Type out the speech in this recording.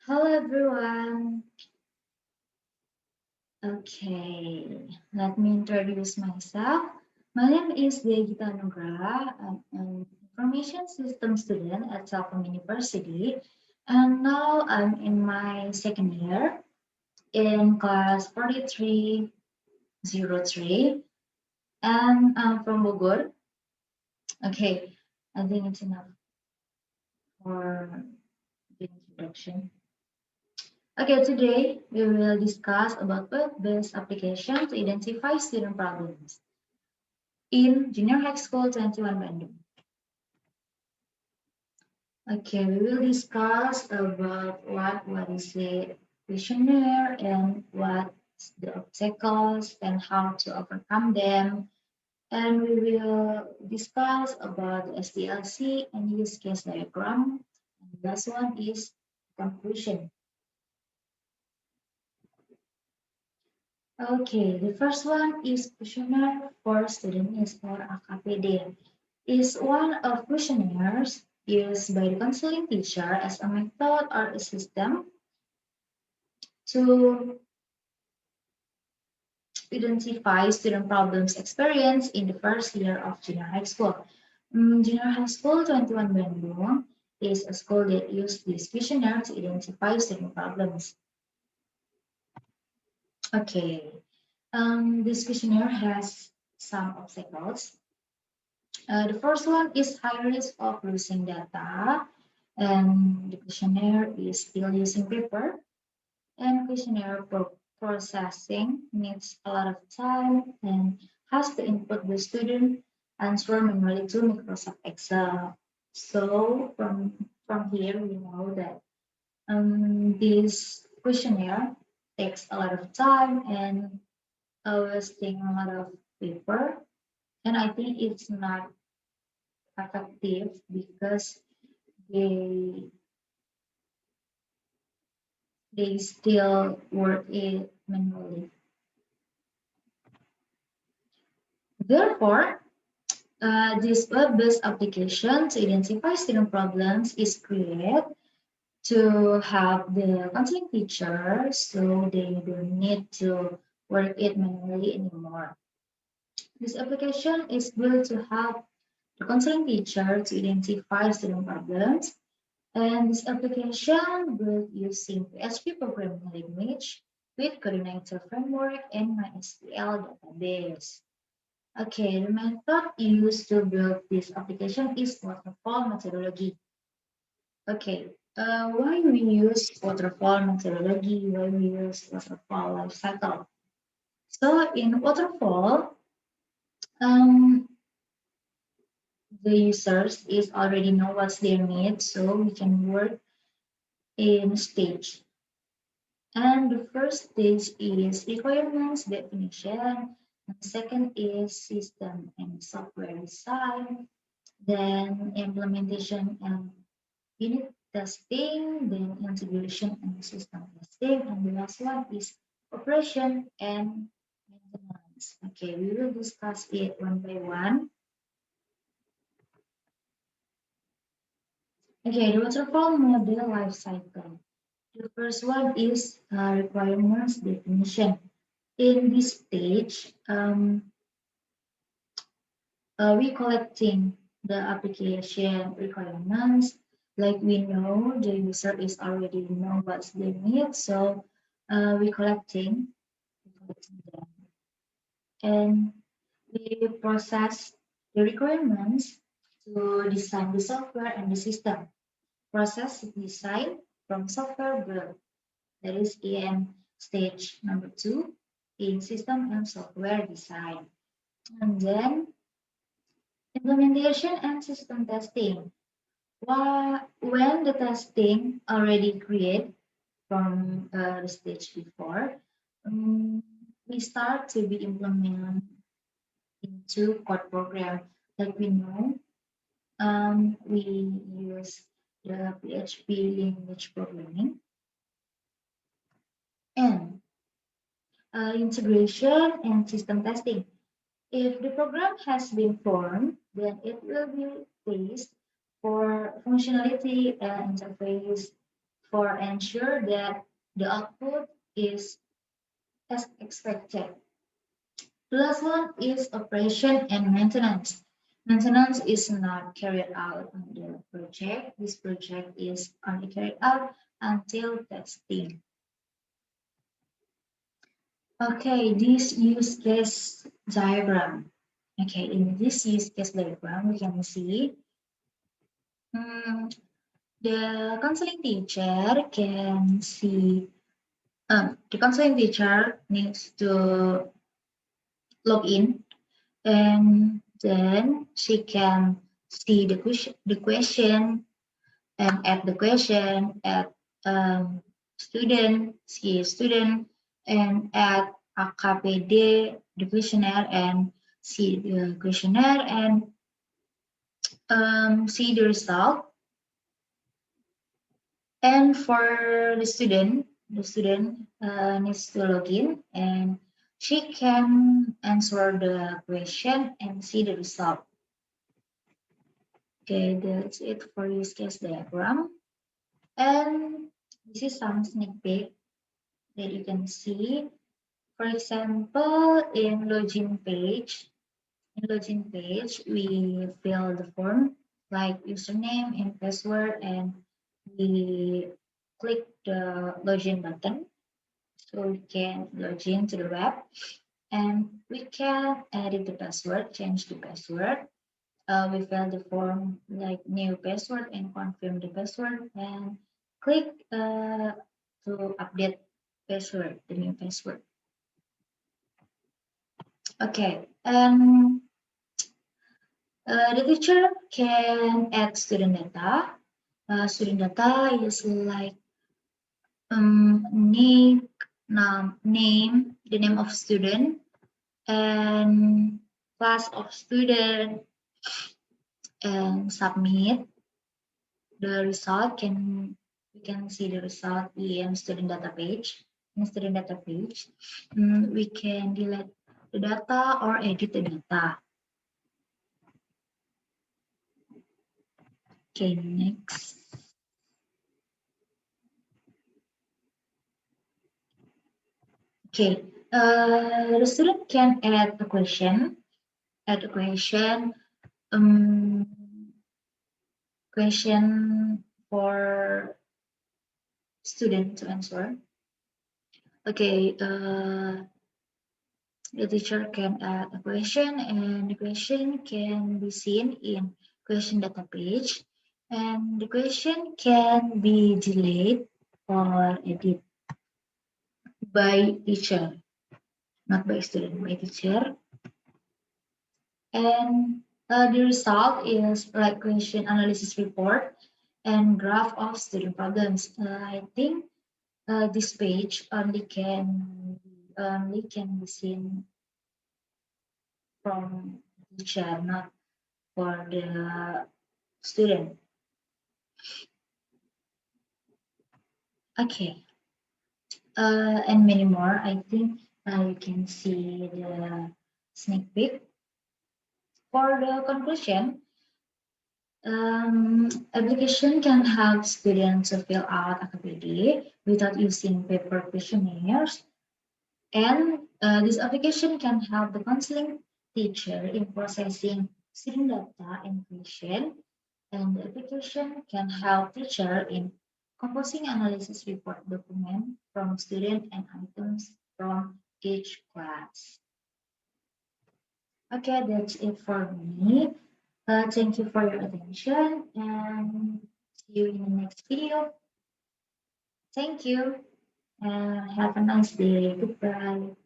Hello everyone. Okay, let me introduce myself. My name is Gita Anugerah. I'm an information system student at Telkom University, and now I'm in my second year in class 4303, and I'm from Bogor. Okay, I think it's enough for the introduction. Okay, today we will discuss about web-based application to identify student problems in Junior High School 21 Bandung. Okay, we will discuss about what is the questionnaire and what's the obstacles and how to overcome them. And we will discuss about the SDLC and use case diagram. And the last one is conclusion. Okay, the first one is questionnaire for students or AKPD. Is one of questionnaires used by the counseling teacher as a method or a system to identify student problems experienced in the first year of junior high school. Junior High School 21 Bandung is a school that uses this questionnaire to identify student problems. Okay, this questionnaire has some obstacles. The first one is high risk of losing data, and the questionnaire is still using paper, and questionnaire processing needs a lot of time and has to input the student answer manually to Microsoft Excel. So from here we know that this questionnaire takes a lot of time and wasting a lot of paper, and I think it's not effective because they they still work it manually. Therefore, this web-based application to identify student problems is created to help the counseling teacher so they don't need to work it manually anymore. This application is built to help the counseling teacher to identify student problems. And this application built using PHP programming language with coordinator framework and MySQL database. Okay, the method used to build this application is waterfall methodology. Okay, why we use waterfall methodology? Why we use waterfall life cycle? So in waterfall, um, the users is already know what's their need, so we can work in stage. And the first stage is requirements definition, and second is system and software design, then implementation and unit testing, then integration and system testing, and the last one is operation and maintenance. Okay, we will discuss it one by one. Okay, the waterfall model life cycle. The first one is requirements definition. In this stage, we collecting the application requirements. Like we know the user is already know what's they need, so we collecting them, and we process the requirements to design the software and the system. Process design from software build. That is in stage number two in system and software design. And then implementation and system testing. When the testing already created from the stage before, um, we start to be implemented into code program. Like we know, we use the PHP language programming and integration and system testing. If the program has been formed, then it will be placed for functionality and interface for ensure that the output is as expected. The last one is operation and maintenance. Maintenance is not carried out on the project. This project is only carried out until testing. Okay, this use case diagram. Okay, in this use case diagram, we can see the counseling teacher can see the counseling teacher needs to log in, and then she can see the question and add the question, add student, see student, and add a KPD, the questionnaire, and see the questionnaire, and see the result. And for the student needs to log in, and she can answer the question and see the result. Okay, that's it for use case diagram. And this is some sneak peek that you can see. For example, in login page, we fill the form like username and password, and we click the login button so we can log in to the web, and we can edit the password, change the password. We fill the form like new password and confirm the password, and click to update password, the new password. Okay, the teacher can add student data. Student data is like name, the name of student, and class of student, and submit the result. We can see the result in student data page. In student data page, we can delete the data or edit the data. Okay, next. Okay, the student can add a question. Add a um, question for student to answer. Okay, the teacher can add a question, and the question can be seen in question data page, and the question can be delayed or edit by teacher, not by student, by teacher. And the result is like question analysis report and graph of student problems. I think this page only can be seen from teacher, not for the student. Okay, and many more. I think you can see the sneak peek. For the conclusion, application can help students to fill out a KPD without using paper questionnaires, and this application can help the counseling teacher in processing student data and question, and the application can help teacher in composing analysis report document from student and items from each class. Okay, that's it for me. Thank you for your attention, and see you in the next video. Thank you, and have a nice day. Goodbye.